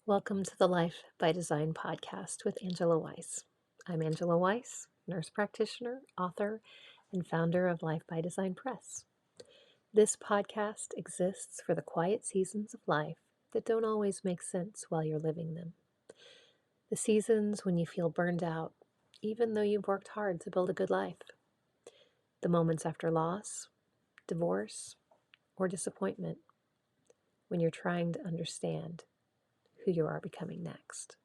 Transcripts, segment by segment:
Welcome to the Life by Design podcast with Angela Weiss. I'm Angela Weiss, nurse practitioner, author, and founder of Life by Design Press. This podcast exists for the quiet seasons of life that don't always make sense while you're living them. The seasons when you feel burned out, even though you've worked hard to build a good life. The moments after loss, divorce, or disappointment, when you're trying to understand who you are becoming next.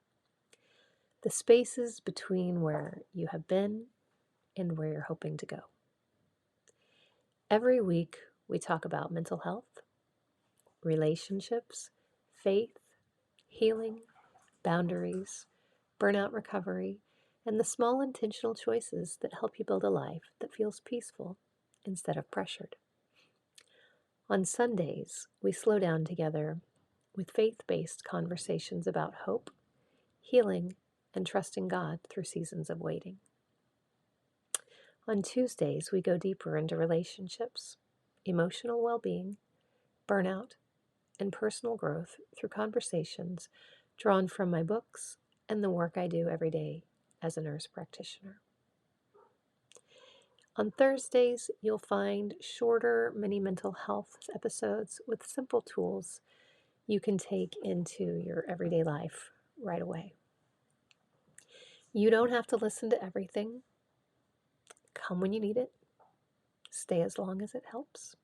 The spaces between where you have been and where you're hoping to go. Every week, we talk about mental health, relationships, faith, healing, boundaries, burnout recovery, and the small intentional choices that help you build a life that feels peaceful instead of pressured. On Sundays, we slow down together with faith-based conversations about hope, healing, and trusting God through seasons of waiting. On Tuesdays, we go deeper into relationships, emotional well-being, burnout, and personal growth through conversations drawn from my books and the work I do every day as a nurse practitioner. On Thursdays, you'll find shorter mini mental health episodes with simple tools you can take into your everyday life right away. You don't have to listen to everything. Come when you need it. Stay as long as it helps.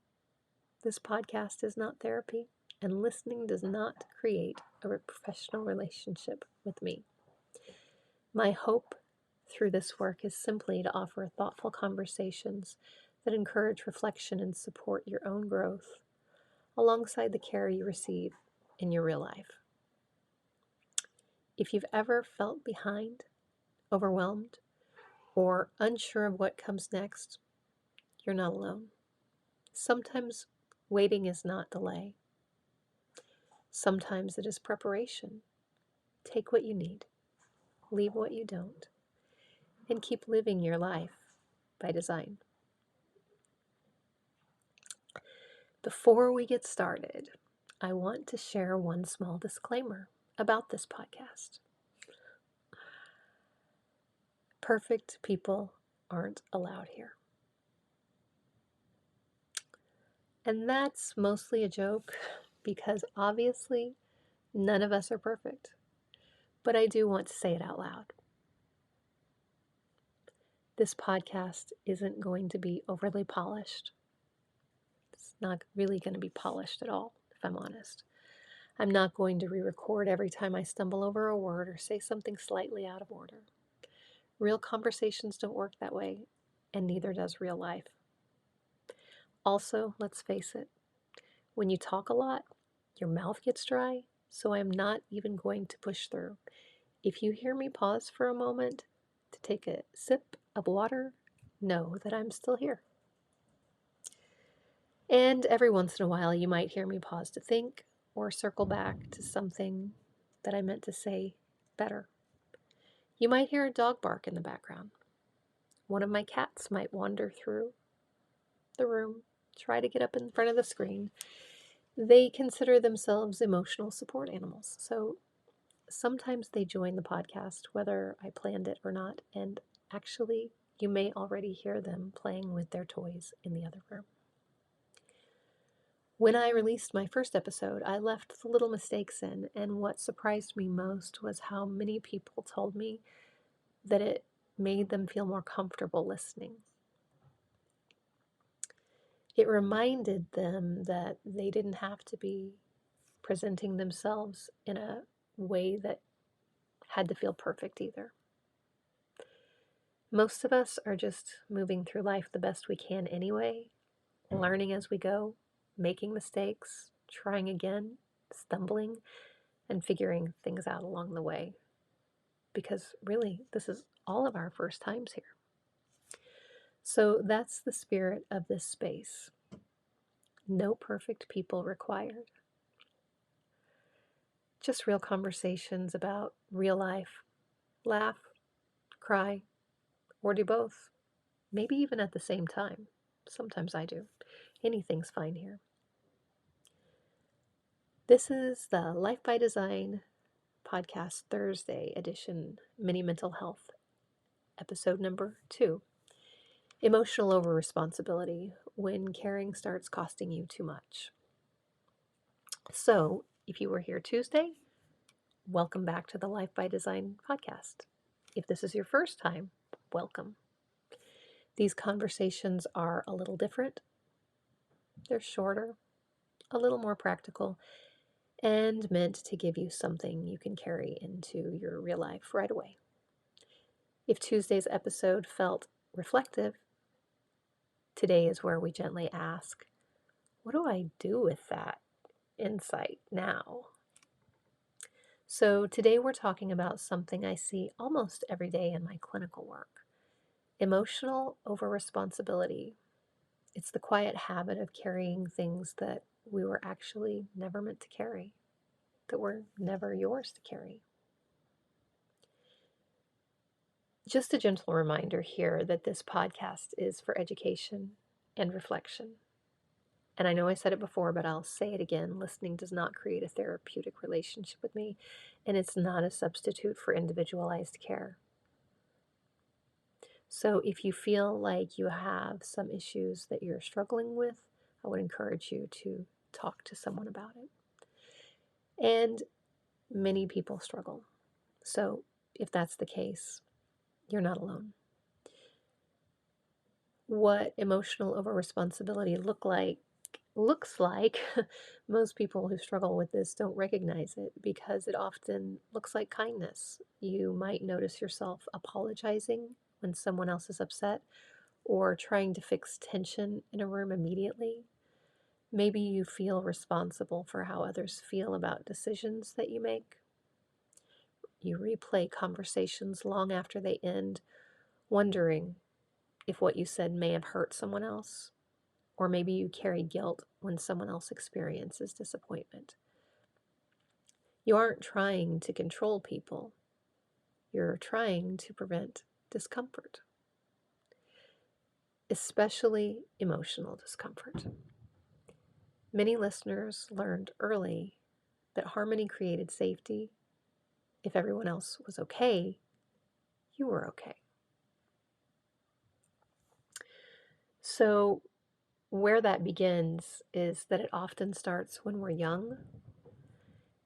This podcast is not therapy, and listening does not create a professional relationship with me. My hope through this work is simply to offer thoughtful conversations that encourage reflection and support your own growth alongside the care you receive in your real life. If you've ever felt behind, overwhelmed, or unsure of what comes next, you're not alone. Sometimes waiting is not delay. Sometimes it is preparation. Take what you need, leave what you don't, and keep living your life by design. Before we get started, I want to share one small disclaimer about this podcast. Perfect people aren't allowed here. And that's mostly a joke because obviously none of us are perfect. But I do want to say it out loud. This podcast isn't going to be overly polished. It's not really going to be polished at all, if I'm honest. I'm not going to re-record every time I stumble over a word or say something slightly out of order. Real conversations don't work that way, and neither does real life. Also, let's face it, when you talk a lot, your mouth gets dry, so I'm not even going to push through. If you hear me pause for a moment to take a sip of water, know that I'm still here. And every once in a while, you might hear me pause to think or circle back to something that I meant to say better. You might hear a dog bark in the background. One of my cats might wander through the room, try to get up in front of the screen. They consider themselves emotional support animals, so sometimes they join the podcast, whether I planned it or not, and actually, you may already hear them playing with their toys in the other room. When I released my first episode, I left the little mistakes in, and what surprised me most was how many people told me that it made them feel more comfortable listening. It reminded them that they didn't have to be presenting themselves in a way that had to feel perfect either. Most of us are just moving through life the best we can anyway, learning as we go, making mistakes, trying again, stumbling, and figuring things out along the way. Because really, this is all of our first times here. So that's the spirit of this space. No perfect people required. Just real conversations about real life. Laugh, cry, or do both. Maybe even at the same time. Sometimes I do. Anything's fine here. This is the Life by Design podcast Thursday edition, Mini Mental Health, episode number 2. Emotional over responsibility when caring starts costing you too much. So, if you were here Tuesday, welcome back to the Life by Design podcast. If this is your first time, welcome. These conversations are a little different. They're shorter, a little more practical, and meant to give you something you can carry into your real life right away. If Tuesday's episode felt reflective, today is where we gently ask, what do I do with that insight now? So today we're talking about something I see almost every day in my clinical work. Emotional over responsibility. It's the quiet habit of carrying things that we were actually never meant to carry, that were never yours to carry. Just a gentle reminder here that this podcast is for education and reflection. And I know I said it before, but I'll say it again. Listening does not create a therapeutic relationship with me, and it's not a substitute for individualized care. So if you feel like you have some issues that you're struggling with, I would encourage you to talk to someone about it. And many people struggle. So if that's the case, you're not alone. What emotional over responsibility looks like, most people who struggle with this don't recognize it because it often looks like kindness. You might notice yourself apologizing when someone else is upset or trying to fix tension in a room immediately. Maybe you feel responsible for how others feel about decisions that you make. You replay conversations long after they end, wondering if what you said may have hurt someone else. Or maybe you carry guilt when someone else experiences disappointment. You aren't trying to control people. You're trying to prevent discomfort, especially emotional discomfort. Many listeners learned early that harmony created safety. If everyone else was okay, you were okay. So, where that begins is that it often starts when we're young.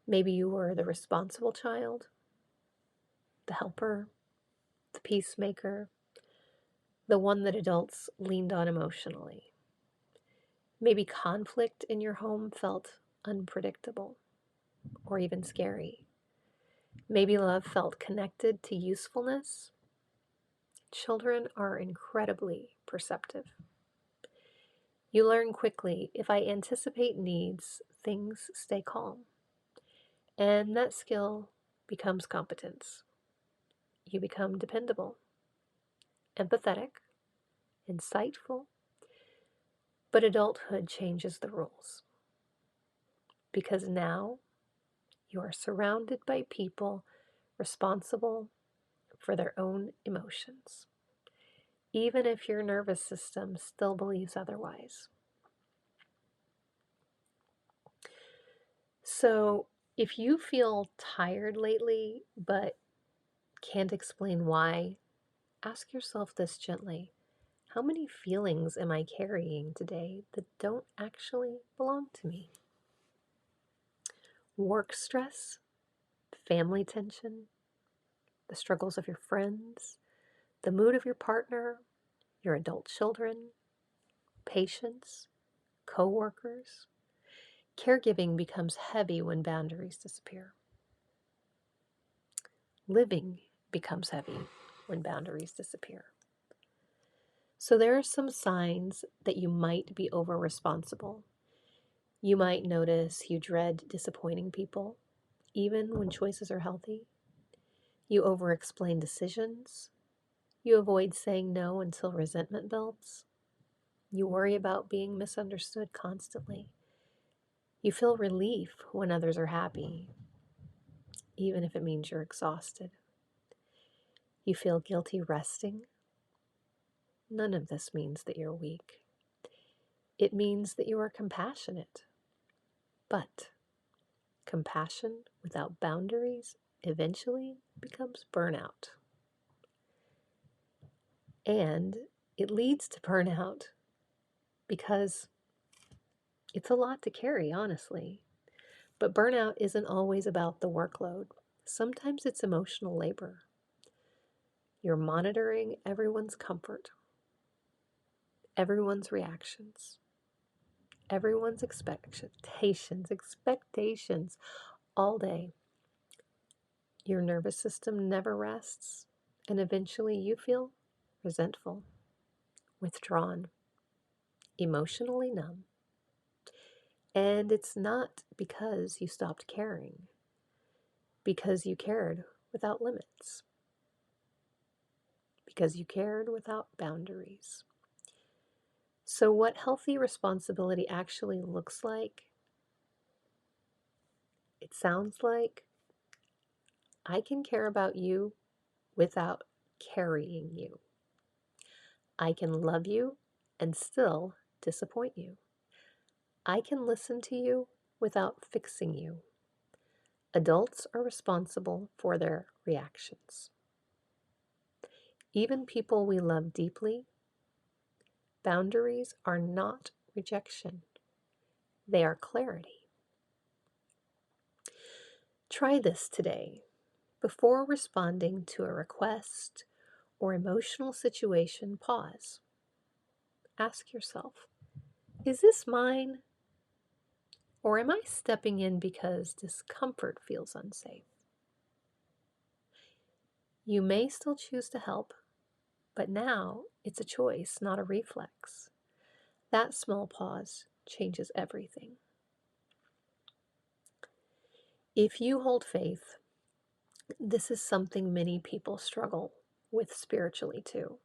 Maybe you were the responsible child, the helper, the peacemaker, the one that adults leaned on emotionally. Maybe conflict in your home felt unpredictable or even scary. Maybe love felt connected to usefulness. Children are incredibly perceptive. You learn quickly, if I anticipate needs, things stay calm. And that skill becomes competence. You become dependable, empathetic, insightful, but adulthood changes the rules. Because now you are surrounded by people responsible for their own emotions, even if your nervous system still believes otherwise. So, if you feel tired lately but can't explain why, ask yourself this gently. How many feelings am I carrying today that don't actually belong to me? Work stress, family tension, the struggles of your friends, the mood of your partner, your adult children, patients, coworkers. Caregiving becomes heavy when boundaries disappear. Living becomes heavy when boundaries disappear. So there are some signs that you might be over responsible. You might notice you dread disappointing people, even when choices are healthy. You over explain decisions. You avoid saying no until resentment builds. You worry about being misunderstood constantly. You feel relief when others are happy, even if it means you're exhausted. You feel guilty resting. None of this means that you're weak. It means that you are compassionate. But Compassion without boundaries eventually becomes burnout. And it leads to burnout because it's a lot to carry, honestly. But burnout isn't always about the workload. Sometimes it's emotional labor. You're monitoring everyone's comfort, everyone's reactions, everyone's expectations all day. Your nervous system never rests, and eventually you feel resentful, withdrawn, emotionally numb. And it's not because you stopped caring, because you cared without limits, because you cared without boundaries. So, what healthy responsibility actually looks like, it sounds like I can care about you without carrying you. I can love you and still disappoint you. I can listen to you without fixing you. Adults are responsible for their reactions. Even people we love deeply, boundaries are not rejection, they are clarity. Try this today. Before responding to a request or emotional situation, pause. Ask yourself, is this mine? Or am I stepping in because discomfort feels unsafe? You may still choose to help, but now it's a choice, not a reflex. That small pause changes everything. If you hold faith, this is something many people struggle with spiritually too,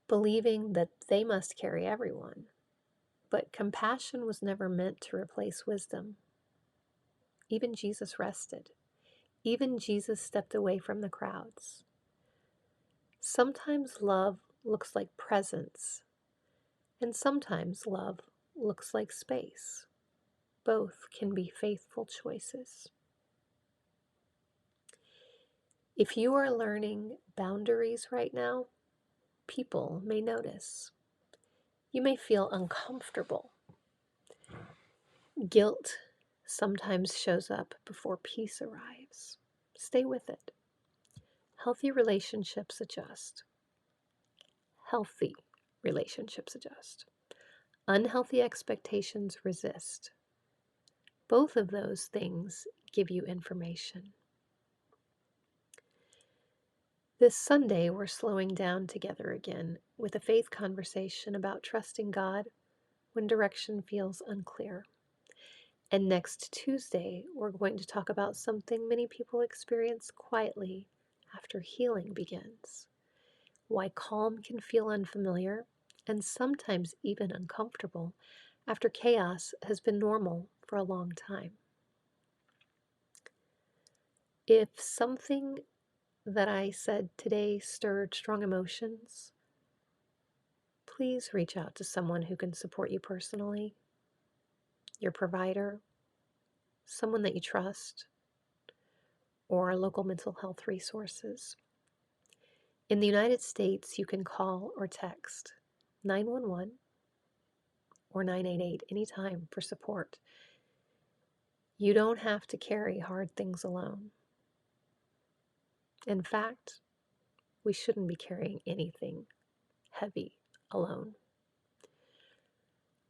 believing that they must carry everyone. But compassion was never meant to replace wisdom. Even Jesus rested. Even Jesus stepped away from the crowds. Sometimes love looks like presence, and sometimes love looks like space. Both can be faithful choices. If you are learning boundaries right now, people may notice. You may feel uncomfortable. Guilt sometimes shows up before peace arrives. Stay with it. Healthy relationships adjust. Healthy relationships adjust. Unhealthy expectations resist. Both of those things give you information. This Sunday, we're slowing down together again with a faith conversation about trusting God when direction feels unclear. And next Tuesday, we're going to talk about something many people experience quietly after healing begins. Why calm can feel unfamiliar and sometimes even uncomfortable after chaos has been normal for a long time. If something that I said today stirred strong emotions, please reach out to someone who can support you personally, your provider, someone that you trust, or local mental health resources. In the United States, you can call or text 911 or 988 anytime for support. You don't have to carry hard things alone. In fact, we shouldn't be carrying anything heavy alone.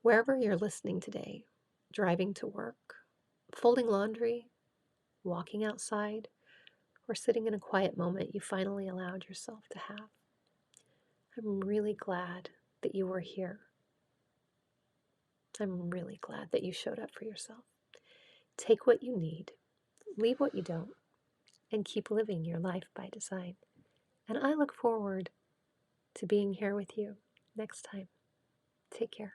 Wherever you're listening today, driving to work, folding laundry, walking outside, or sitting in a quiet moment you finally allowed yourself to have, I'm really glad that you were here. I'm really glad that you showed up for yourself. Take what you need, leave what you don't, and keep living your life by design. And I look forward to being here with you next time. Take care.